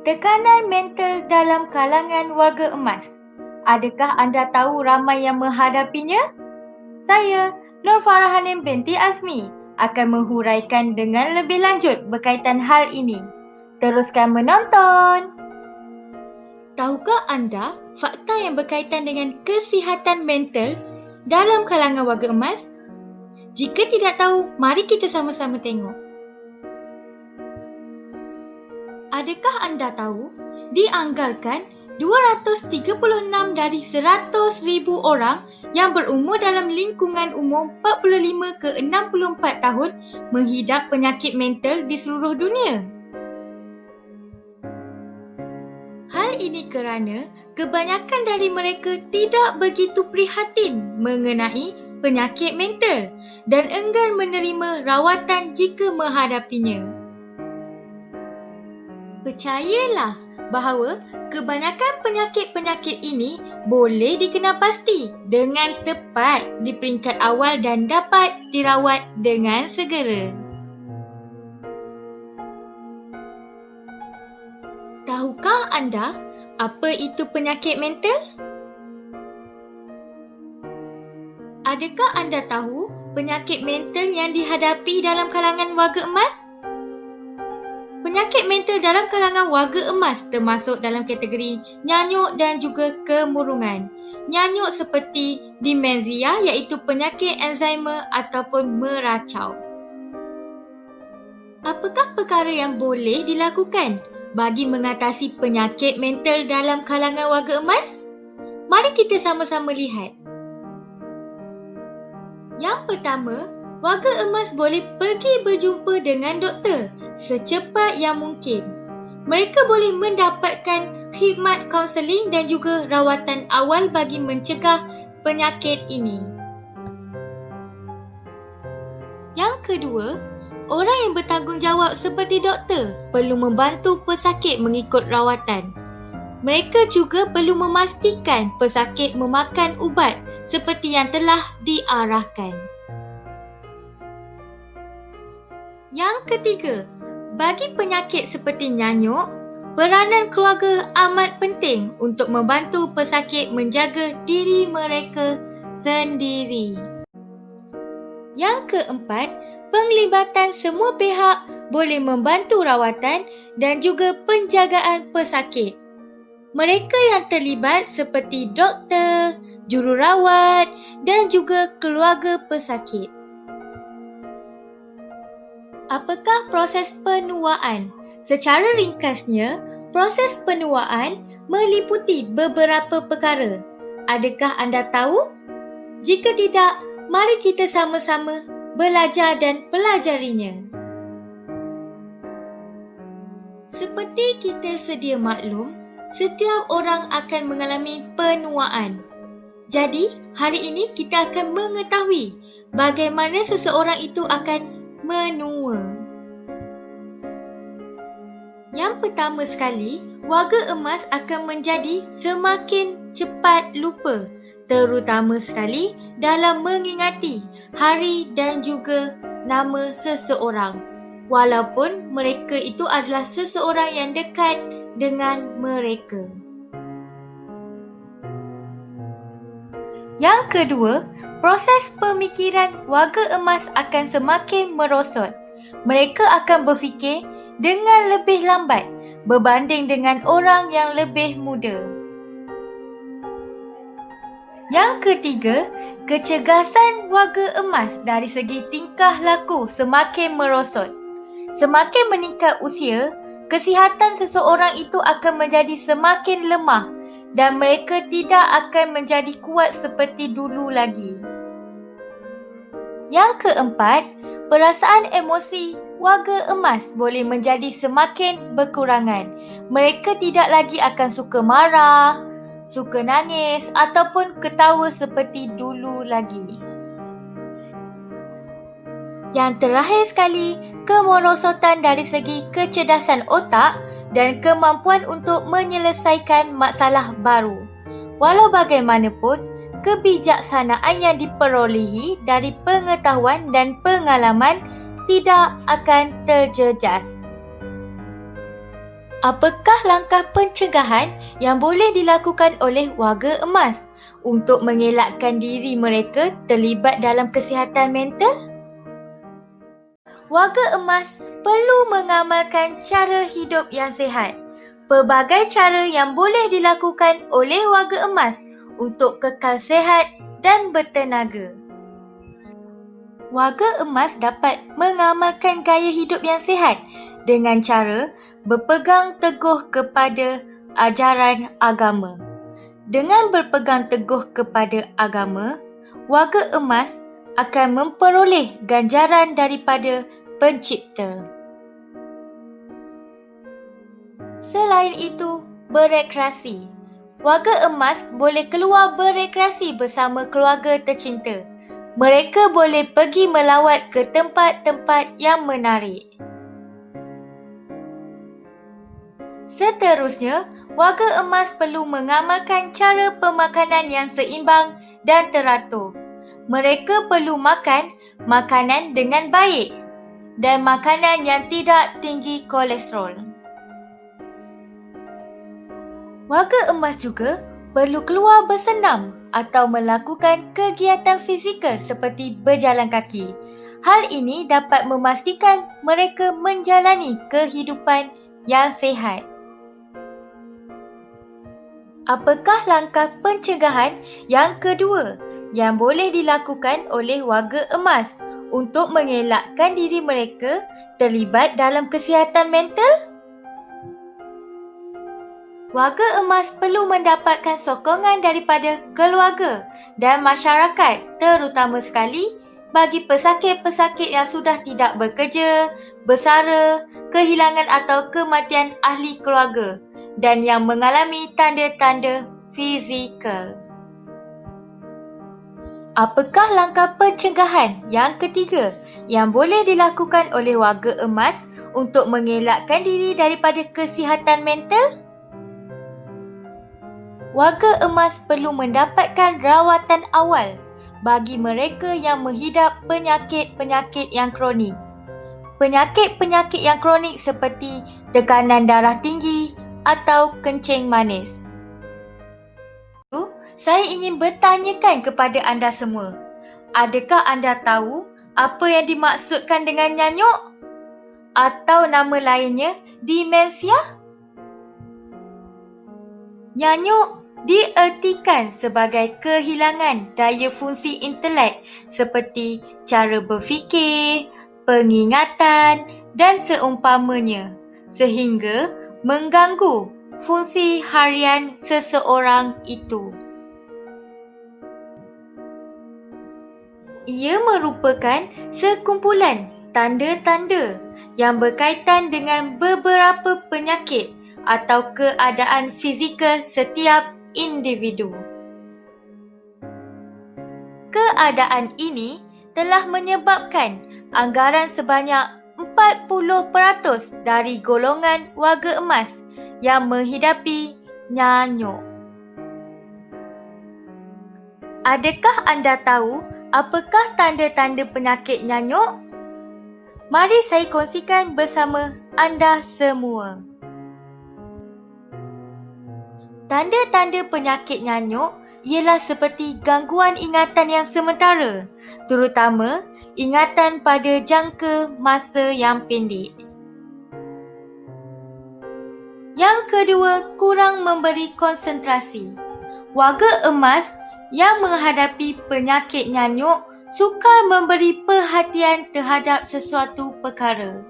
Tekanan mental dalam kalangan warga emas. Adakah anda tahu ramai yang menghadapinya? Saya, Nur Farahanim binti Azmi, akan menghuraikan dengan lebih lanjut berkaitan hal ini. Teruskan menonton! Tahukah anda fakta yang berkaitan dengan kesihatan mental dalam kalangan warga emas? Jika tidak tahu, mari kita sama-sama tengok. Adakah anda tahu, dianggarkan 236 dari 100,000 orang yang berumur dalam lingkungan umur 45 ke 64 tahun menghidap penyakit mental di seluruh dunia. Hal ini kerana kebanyakan dari mereka tidak begitu prihatin mengenai penyakit mental dan enggan menerima rawatan jika menghadapinya. Percayalah bahawa kebanyakan penyakit-penyakit ini boleh dikenal pasti dengan tepat di peringkat awal dan dapat dirawat dengan segera. Tahukah anda apa itu penyakit mental? Adakah anda tahu penyakit mental yang dihadapi dalam kalangan warga emas? Penyakit mental dalam kalangan warga emas termasuk dalam kategori nyanyuk dan juga kemurungan. Nyanyuk seperti demensia iaitu penyakit Alzheimer ataupun meracau. Apakah perkara yang boleh dilakukan bagi mengatasi penyakit mental dalam kalangan warga emas? Mari kita sama-sama lihat. Yang pertama, warga emas boleh pergi berjumpa dengan doktor secepat yang mungkin. Mereka boleh mendapatkan khidmat kaunseling dan juga rawatan awal bagi mencegah penyakit ini. Yang kedua, orang yang bertanggungjawab seperti doktor perlu membantu pesakit mengikut rawatan. Mereka juga perlu memastikan pesakit memakan ubat seperti yang telah diarahkan. Yang ketiga, bagi penyakit seperti nyanyuk, peranan keluarga amat penting untuk membantu pesakit menjaga diri mereka sendiri. Yang keempat, penglibatan semua pihak boleh membantu rawatan dan juga penjagaan pesakit. Mereka yang terlibat seperti doktor, jururawat dan juga keluarga pesakit. Apakah proses penuaan? Secara ringkasnya, proses penuaan meliputi beberapa perkara. Adakah anda tahu? Jika tidak, mari kita sama-sama belajar dan pelajarinya. Seperti kita sedia maklum, setiap orang akan mengalami penuaan. Jadi, hari ini kita akan mengetahui bagaimana seseorang itu akan menua. Yang pertama sekali, warga emas akan menjadi semakin cepat lupa, terutama sekali dalam mengingati hari dan juga nama seseorang, walaupun mereka itu adalah seseorang yang dekat dengan mereka. Yang kedua, proses pemikiran warga emas akan semakin merosot. Mereka akan berfikir dengan lebih lambat berbanding dengan orang yang lebih muda. Yang ketiga, kecergasan warga emas dari segi tingkah laku semakin merosot. Semakin meningkat usia, kesihatan seseorang itu akan menjadi semakin lemah dan mereka tidak akan menjadi kuat seperti dulu lagi. Yang keempat, perasaan emosi warga emas boleh menjadi semakin berkurangan. Mereka tidak lagi akan suka marah, suka nangis ataupun ketawa seperti dulu lagi. Yang terakhir sekali, kemerosotan dari segi kecerdasan otak dan kemampuan untuk menyelesaikan masalah baru. Walau bagaimanapun, kebijaksanaan yang diperolehi dari pengetahuan dan pengalaman tidak akan terjejas. Apakah langkah pencegahan yang boleh dilakukan oleh warga emas untuk mengelakkan diri mereka terlibat dalam kesihatan mental? Warga emas perlu mengamalkan cara hidup yang sihat. Pelbagai cara yang boleh dilakukan oleh warga emas untuk kekal sihat dan bertenaga. Warga emas dapat mengamalkan gaya hidup yang sihat dengan cara berpegang teguh kepada ajaran agama. Dengan berpegang teguh kepada agama, warga emas akan memperoleh ganjaran daripada Pencipta. Selain itu, berekreasi. Warga emas boleh keluar berekreasi bersama keluarga tercinta. Mereka boleh pergi melawat ke tempat-tempat yang menarik. Seterusnya, warga emas perlu mengamalkan cara pemakanan yang seimbang dan teratur. Mereka perlu makan makanan dengan baik dan makanan yang tidak tinggi kolesterol. Warga emas juga perlu keluar bersenam atau melakukan kegiatan fizikal seperti berjalan kaki. Hal ini dapat memastikan mereka menjalani kehidupan yang sihat. Apakah langkah pencegahan yang kedua yang boleh dilakukan oleh warga emas untuk mengelakkan diri mereka terlibat dalam kesihatan mental? Warga emas perlu mendapatkan sokongan daripada keluarga dan masyarakat, terutama sekali bagi pesakit-pesakit yang sudah tidak bekerja, bersara, kehilangan atau kematian ahli keluarga dan yang mengalami tanda-tanda fizikal. Apakah langkah pencegahan yang ketiga yang boleh dilakukan oleh warga emas untuk mengelakkan diri daripada kesihatan mental? Warga emas perlu mendapatkan rawatan awal bagi mereka yang menghidap penyakit-penyakit yang kronik. Penyakit-penyakit yang kronik seperti tekanan darah tinggi atau kencing manis. Saya ingin bertanyakan kepada anda semua, adakah anda tahu apa yang dimaksudkan dengan nyanyuk? Atau nama lainnya, demensia? Nyanyuk diertikan sebagai kehilangan daya fungsi intelek seperti cara berfikir, pengingatan dan seumpamanya, sehingga mengganggu fungsi harian seseorang itu. Ia merupakan sekumpulan tanda-tanda yang berkaitan dengan beberapa penyakit atau keadaan fizikal setiap individu. Keadaan ini telah menyebabkan anggaran sebanyak 40% dari golongan warga emas yang menghidapi nyanyuk. Adakah anda tahu apakah tanda-tanda penyakit nyanyuk? Mari saya kongsikan bersama anda semua. Tanda-tanda penyakit nyanyuk ialah seperti gangguan ingatan yang sementara, terutama ingatan pada jangka masa yang pendek. Yang kedua, kurang memberi konsentrasi. Warga emas yang menghadapi penyakit nyanyuk sukar memberi perhatian terhadap sesuatu perkara.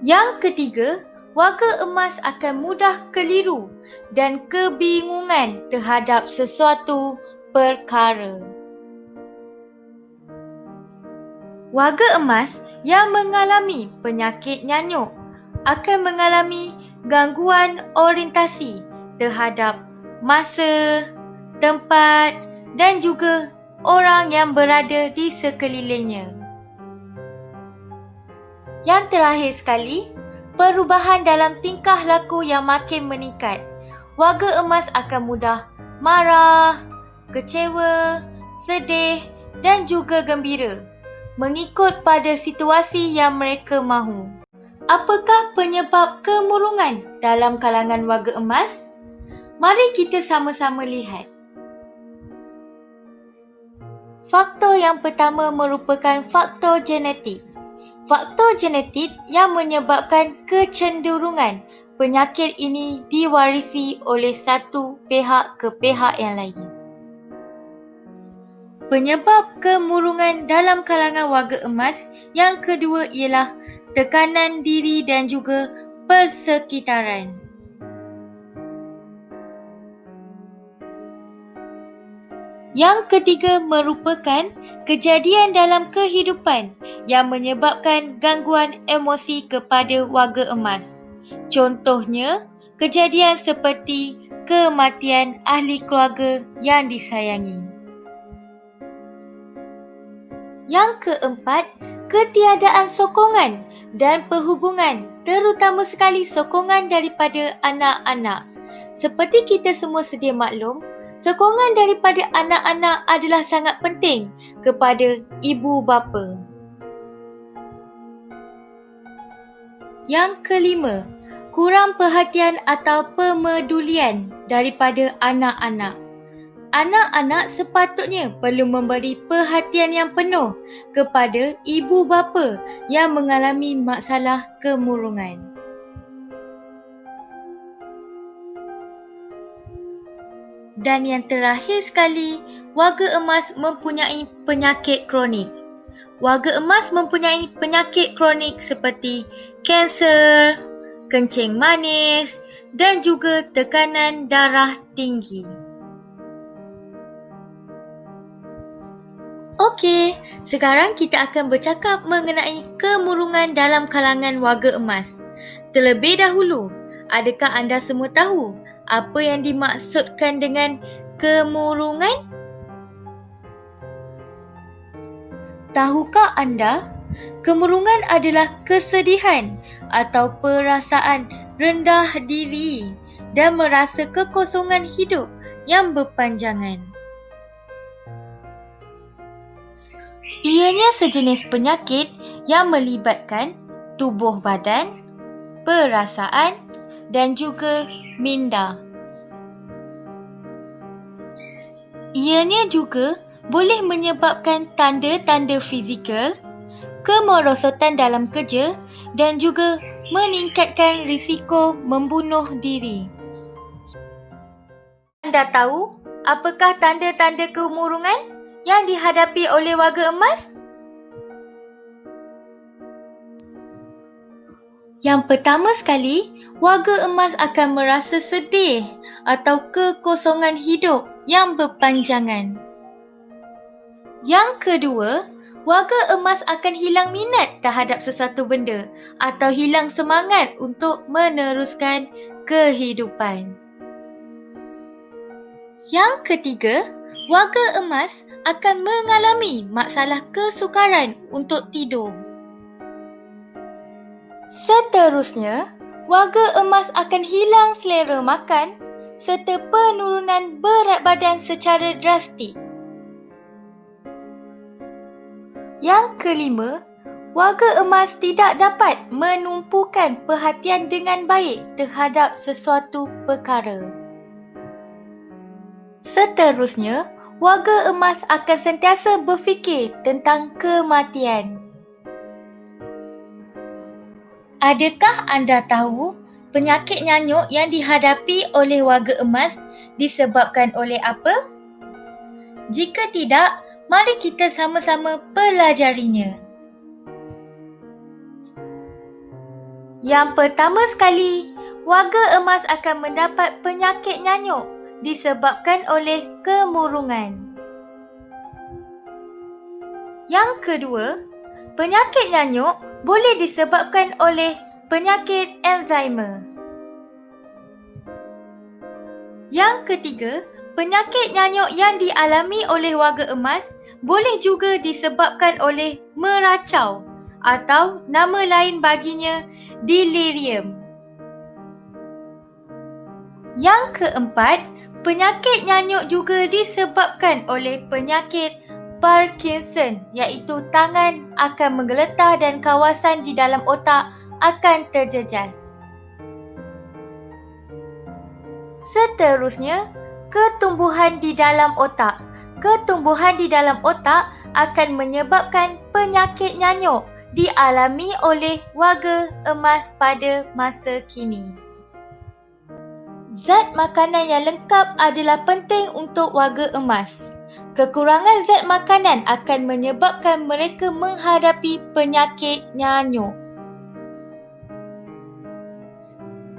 Yang ketiga, warga emas akan mudah keliru dan kebingungan terhadap sesuatu perkara. Warga emas yang mengalami penyakit nyanyuk akan mengalami gangguan orientasi terhadap masa, tempat dan juga orang yang berada di sekelilingnya. Yang terakhir sekali, perubahan dalam tingkah laku yang makin meningkat. Warga emas akan mudah marah, kecewa, sedih dan juga gembira. mengikut pada situasi yang mereka mahu. Apakah penyebab kemurungan dalam kalangan warga emas? Mari kita sama-sama lihat. Faktor yang pertama merupakan faktor genetik. Faktor genetik yang menyebabkan kecenderungan penyakit ini diwarisi oleh satu pihak ke pihak yang lain. Penyebab kemurungan dalam kalangan warga emas yang kedua ialah tekanan diri dan juga persekitaran. Yang ketiga merupakan kejadian dalam kehidupan yang menyebabkan gangguan emosi kepada warga emas. Contohnya, kejadian seperti kematian ahli keluarga yang disayangi. Yang keempat, ketiadaan sokongan dan perhubungan, terutama sekali sokongan daripada anak-anak. Seperti kita semua sedia maklum, sokongan daripada anak-anak adalah sangat penting kepada ibu bapa. Yang kelima, kurang perhatian atau pemedulian daripada anak-anak. Anak-anak sepatutnya perlu memberi perhatian yang penuh kepada ibu bapa yang mengalami masalah kemurungan. Dan yang terakhir sekali, warga emas mempunyai penyakit kronik. Warga emas mempunyai penyakit kronik seperti kanser, kencing manis dan juga tekanan darah tinggi. Okey, sekarang kita akan bercakap mengenai kemurungan dalam kalangan warga emas. Terlebih dahulu, adakah anda semua tahu apa yang dimaksudkan dengan kemurungan? Tahukah anda, kemurungan adalah kesedihan atau perasaan rendah diri dan merasa kekosongan hidup yang berpanjangan. Ianya sejenis penyakit yang melibatkan tubuh badan, perasaan dan juga minda. Ianya juga boleh menyebabkan tanda-tanda fizikal, kemerosotan dalam kerja dan juga meningkatkan risiko membunuh diri. Anda tahu apakah tanda-tanda kemurungan yang dihadapi oleh warga emas? Yang pertama sekali, warga emas akan merasa sedih atau kekosongan hidup yang berpanjangan. Yang kedua, warga emas akan hilang minat terhadap sesuatu benda atau hilang semangat untuk meneruskan kehidupan. Yang ketiga, warga emas akan mengalami masalah kesukaran untuk tidur. Seterusnya, warga emas akan hilang selera makan serta penurunan berat badan secara drastik. Yang kelima, warga emas tidak dapat menumpukan perhatian dengan baik terhadap sesuatu perkara. Seterusnya, warga emas akan sentiasa berfikir tentang kematian. Adakah anda tahu penyakit nyanyuk yang dihadapi oleh warga emas disebabkan oleh apa? Jika tidak, mari kita sama-sama pelajarinya. Yang pertama sekali, warga emas akan mendapat penyakit nyanyuk disebabkan oleh kemurungan. Yang kedua, penyakit nyanyuk boleh disebabkan oleh penyakit Alzheimer. Yang ketiga, penyakit nyanyuk yang dialami oleh warga emas boleh juga disebabkan oleh meracau atau nama lain baginya delirium. Yang keempat, penyakit nyanyuk juga disebabkan oleh penyakit Parkinson, iaitu tangan akan menggeletar dan kawasan di dalam otak akan terjejas. Seterusnya, ketumbuhan di dalam otak. Ketumbuhan di dalam otak akan menyebabkan penyakit nyanyuk dialami oleh warga emas pada masa kini. Zat makanan yang lengkap adalah penting untuk warga emas. Kekurangan zat makanan akan menyebabkan mereka menghadapi penyakit nyanyuk.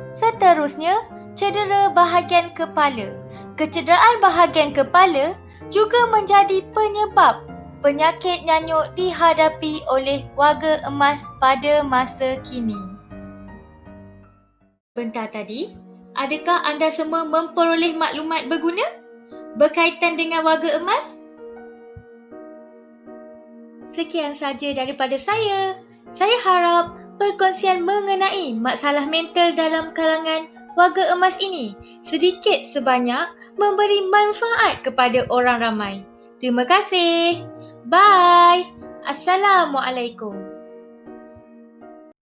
Seterusnya, cedera bahagian kepala. Kecederaan bahagian kepala juga menjadi penyebab penyakit nyanyuk dihadapi oleh warga emas pada masa kini. Sebentar tadi, adakah anda semua memperoleh maklumat berguna berkaitan dengan warga emas? Sekian saja daripada saya. Saya harap perkongsian mengenai masalah mental dalam kalangan warga emas ini sedikit sebanyak memberi manfaat kepada orang ramai. Terima kasih. Bye. Assalamualaikum.